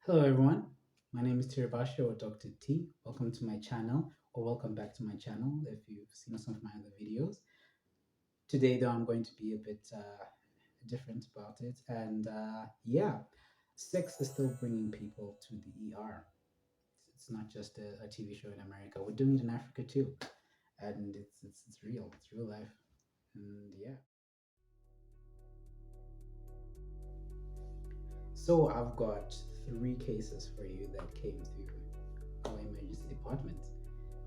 Hello, everyone. My name is Tirabashi or Dr. T. Welcome to my channel, or welcome back to my channel if you've seen some of my other videos. Today, though, I'm going to be a bit different about it. And yeah, sex is still bringing people to the ER. It's not just a TV show in America. We're doing it in Africa too. And it's real, it's real life. And yeah. So I've got three cases for you that came through our emergency department,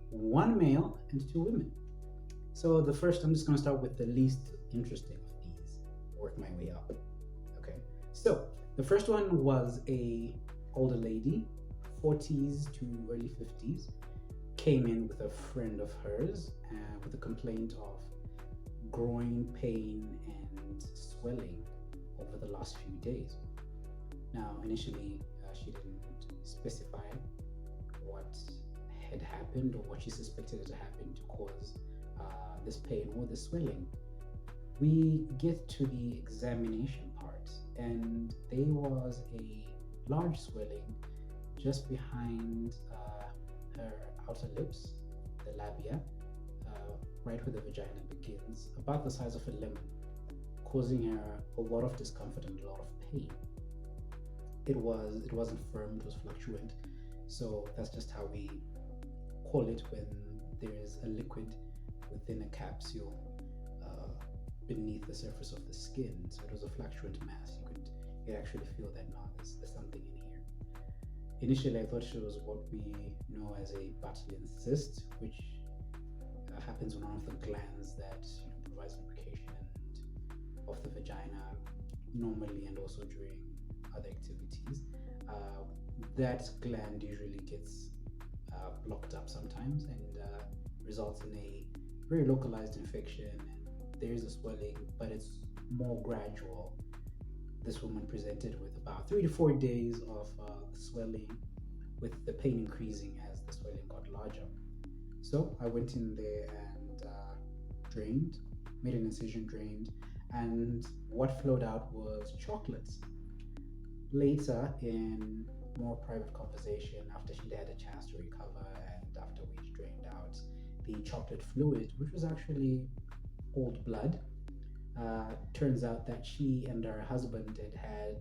one male and two women. So the first, I'm just going to start with the least interesting of these, work my way up. Okay. So the first one was a older lady, 40s to early 50s, came in with a friend of hers with a complaint of groin pain and swelling over the last few days. Now, initially, she didn't specify what had happened or what she suspected had happened to cause this pain or this swelling. We get to the examination part, and there was a large swelling just behind her outer lips, the labia, right where the vagina begins, about the size of a lemon, causing her a lot of discomfort and a lot of pain. It wasn't firm, it was fluctuant. So that's just how we call it when there is a liquid within a capsule beneath the surface of the skin. So it was a fluctuant mass. You could actually feel that now there's something in here. Initially, I thought it was what we know as a Bartholin's cyst, which happens when one of the glands that provides lubrication and of the vagina normally and also during other activities. That gland usually gets blocked up sometimes and results in a very localized infection, and there is a swelling, but it's more gradual. This woman presented with about 3 to 4 days of swelling, with the pain increasing as the swelling got larger. So I went in there and drained, made an incision, drained, and what flowed out was chocolates. Later, in more private conversation, after she'd had a chance to recover and after we drained out the chocolate fluid, which was actually old blood, turns out that she and her husband had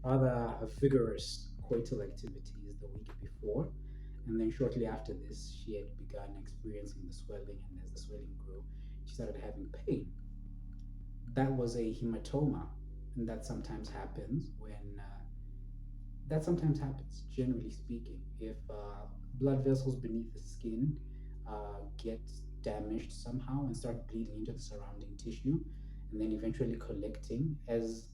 rather vigorous coital activities the week before. And then shortly after this, she had begun experiencing the swelling, and as the swelling grew, she started having pain. That was a hematoma, and that sometimes happens, generally speaking, if blood vessels beneath the skin get damaged somehow and start bleeding into the surrounding tissue, and then eventually collecting as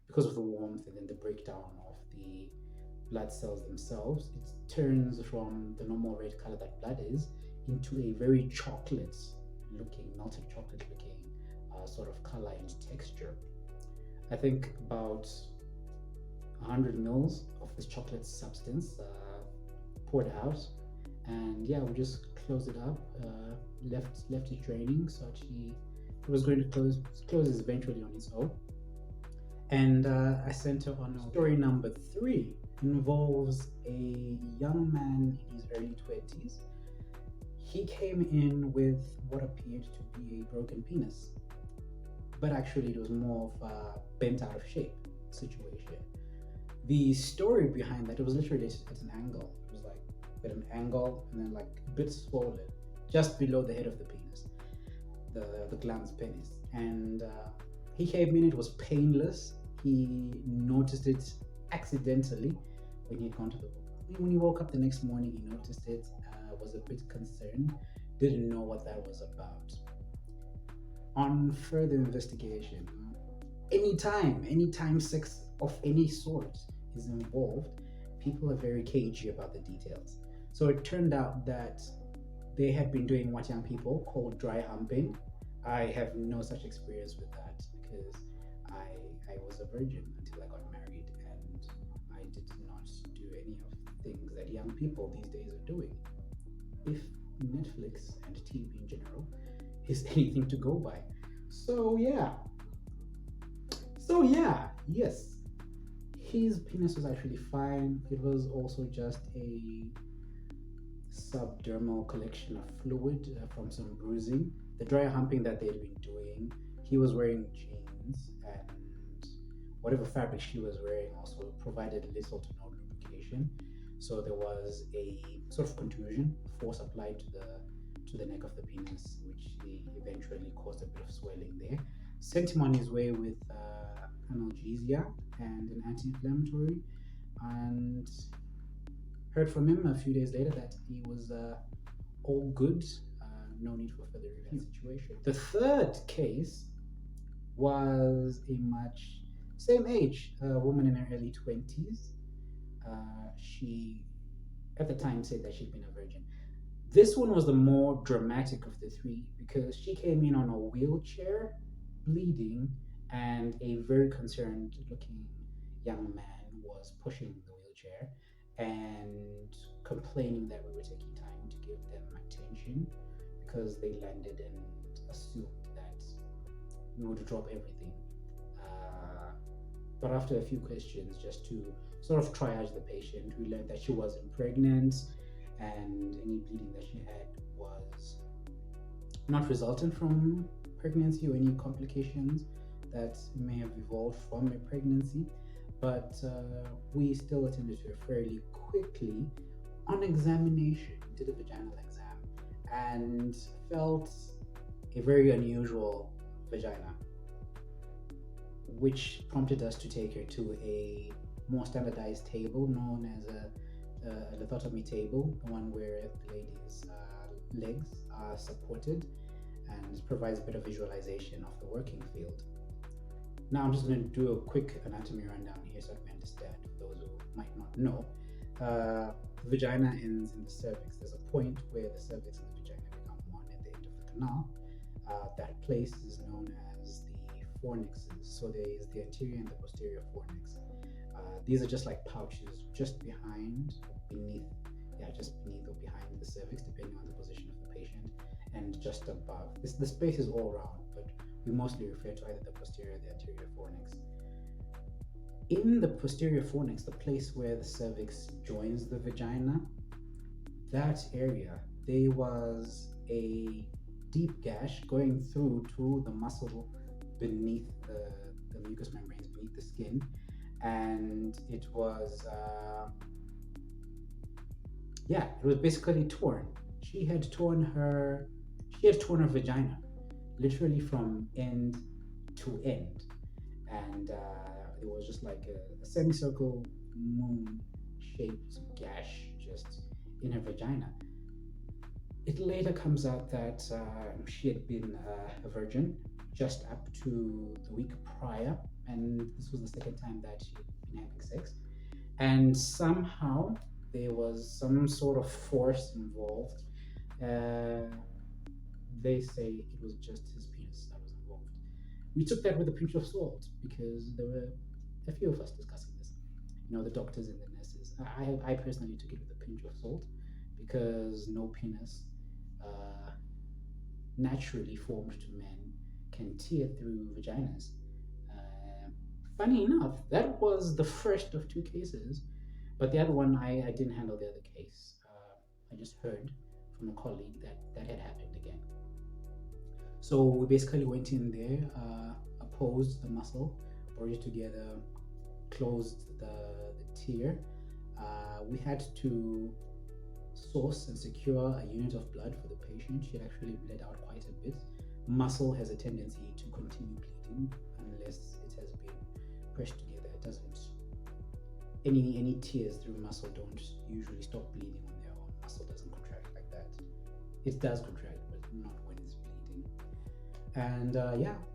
because of the warmth and then the breakdown of the blood cells themselves, it turns from the normal red color that blood is into a very chocolate looking, melted chocolate looking sort of color and texture. I think about 100 mils of this chocolate substance poured out, and yeah, we just closed it up, left it draining, so it was going to closes eventually on its own. And I sent her on. Story number three involves a young man in his early 20s. He came in with what appeared to be a broken penis, but actually it was more of a bent out of shape situation. The story behind that, it was literally at an angle. It was like at an angle and then like a bit swollen just below the head of the penis, the glans penis. And he came in, it was painless. He noticed it accidentally when he'd gone to the when he woke up the next morning, he noticed it, was a bit concerned, didn't know what that was about. On further investigation, anytime sex of any sort is involved, people are very cagey about the details. So it turned out that they had been doing what young people call dry humping. I have no such experience with that because I was a virgin until I got married, and I did not do any of the things that young people these days are doing. If Netflix and TV in general is anything to go by. So yeah, yes, His penis was actually fine. It was also just a subdermal collection of fluid from some bruising. The dry humping that they'd been doing, he was wearing jeans, and whatever fabric she was wearing also provided little to no lubrication. So there was a sort of contusion, force applied to the neck of the penis, which eventually caused a bit of swelling there. Sent him on his way with analgesia and an anti-inflammatory, and heard from him a few days later that he was all good, no need for further review situation. The third case was a much same age, a woman in her early 20s. She, at the time, said that she'd been a virgin. This one was the more dramatic of the three because she came in on a wheelchair, bleeding, and a very concerned looking young man was pushing the wheelchair and complaining that we were taking time to give them attention because they landed and assumed that we would drop everything. But after a few questions, just to sort of triage the patient, we learned that she wasn't pregnant and any bleeding that she had was not resultant from pregnancy or any complications that may have evolved from a pregnancy. But we still attended to her fairly quickly. On examination, did a vaginal exam and felt a very unusual vagina, which prompted us to take her to a more standardized table known as a lithotomy table, the one where the lady's legs are supported and provides a bit of visualization of the working field. Now I'm just going to do a quick anatomy rundown here so that we understand, for those who might not know. The vagina ends in the cervix. There's a point where the cervix and the vagina become one at the end of the canal. That place is known as the fornixes. So there is the anterior and the posterior fornix. These are just like pouches just behind or beneath, just beneath or behind the cervix, depending on the position of the patient, and just above. The space is all round, but we mostly refer to either the posterior or the anterior fornix. In the posterior fornix, the place where the cervix joins the vagina, that area, there was a deep gash going through to the muscle beneath the mucous membranes, beneath the skin, and it was it was basically torn. She had torn her vagina literally from end to end, and it was just like a semicircle moon shaped gash just in her vagina. It later comes out that she had been a virgin just up to the week prior, and this was the second time that she had been having sex, and somehow there was some sort of force involved. They say it was just his penis that was involved. We took that with a pinch of salt because there were a few of us discussing this. The doctors and the nurses. I personally took it with a pinch of salt because no penis naturally formed to men can tear through vaginas. Funny enough, that was the first of two cases, but the other one, I didn't handle the other case. I just heard from a colleague that had happened again. So we basically went in there, opposed the muscle, brought it together, closed the tear. We had to source and secure a unit of blood for the patient. She had actually bled out quite a bit. Muscle has a tendency to continue bleeding unless it has been pressed together. It doesn't. Any tears through muscle don't usually stop bleeding on their own. Muscle doesn't contract like that. It does contract, but not when it's bleeding. And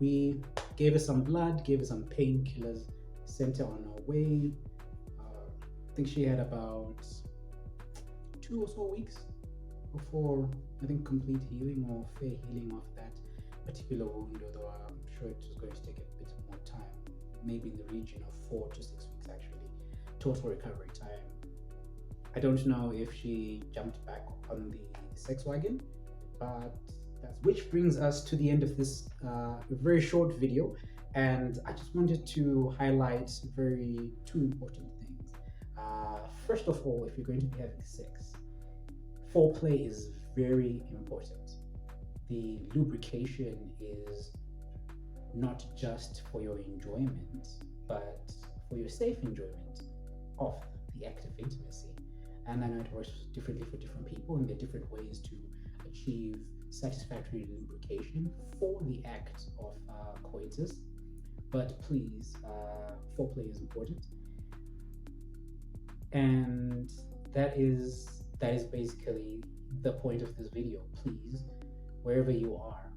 we gave her some blood, gave her some painkillers, sent her on her way. I think she had about 2 or so weeks before, I think, complete healing or fair healing of that particular wound, although I'm sure it was going to take a bit more time, maybe in the region of 4 to 6 weeks actually, total recovery time. I don't know if she jumped back on the sex wagon, but which brings us to the end of this very short video. And I just wanted to highlight very two important things. First of all, if you're going to be having sex, foreplay is very important. The lubrication is not just for your enjoyment, but for your safe enjoyment of the act of intimacy. And I know it works differently for different people, and there are different ways to achieve satisfactory lubrication for the act of coitus. But please, foreplay is important, and that is basically the point of this video. Please, wherever you are,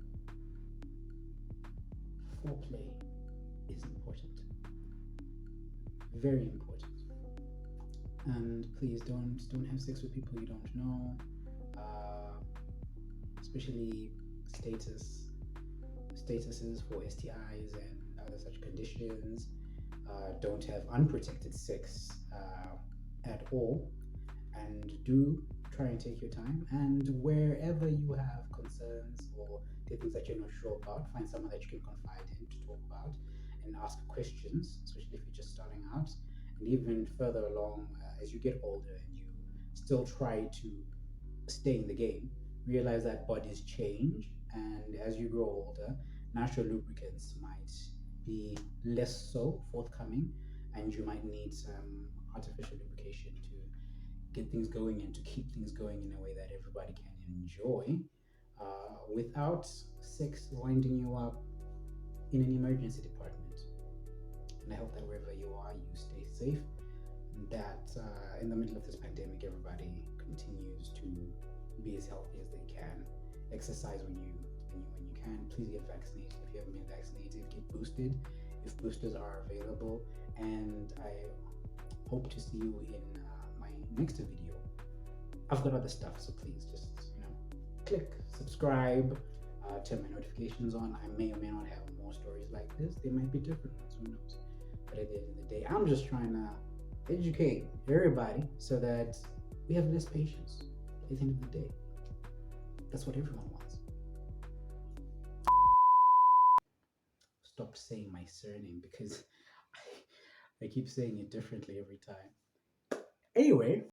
foreplay is important, very important. And please don't have sex with people you don't know, uh, especially status statuses for STIs and other such conditions. Don't have unprotected sex at all, and do try and take your time. And wherever you have concerns or the things that you're not sure about, find someone that you can confide in to talk about and ask questions, especially if you're just starting out. And even further along, as you get older and you still try to stay in the game, realize that bodies change, and as you grow older, natural lubricants might be less so forthcoming, and you might need some artificial lubrication to get things going and to keep things going in a way that everybody can enjoy without sex winding you up in an emergency department. And I hope that wherever you are, you stay safe. And that in the middle of this pandemic, everybody continues to be as healthy as they can. Exercise when you can. Please get vaccinated if you haven't been vaccinated. Get boosted if boosters are available. And I hope to see you in my next video. I've got other stuff, so please just click subscribe, turn my notifications on. I may or may not have more stories like this. They might be different ones, who knows? But at the end of the day, I'm just trying to educate everybody so that we have less patience. At the end of the day, that's what everyone wants. Stop saying my surname because I keep saying it differently every time. Anyway,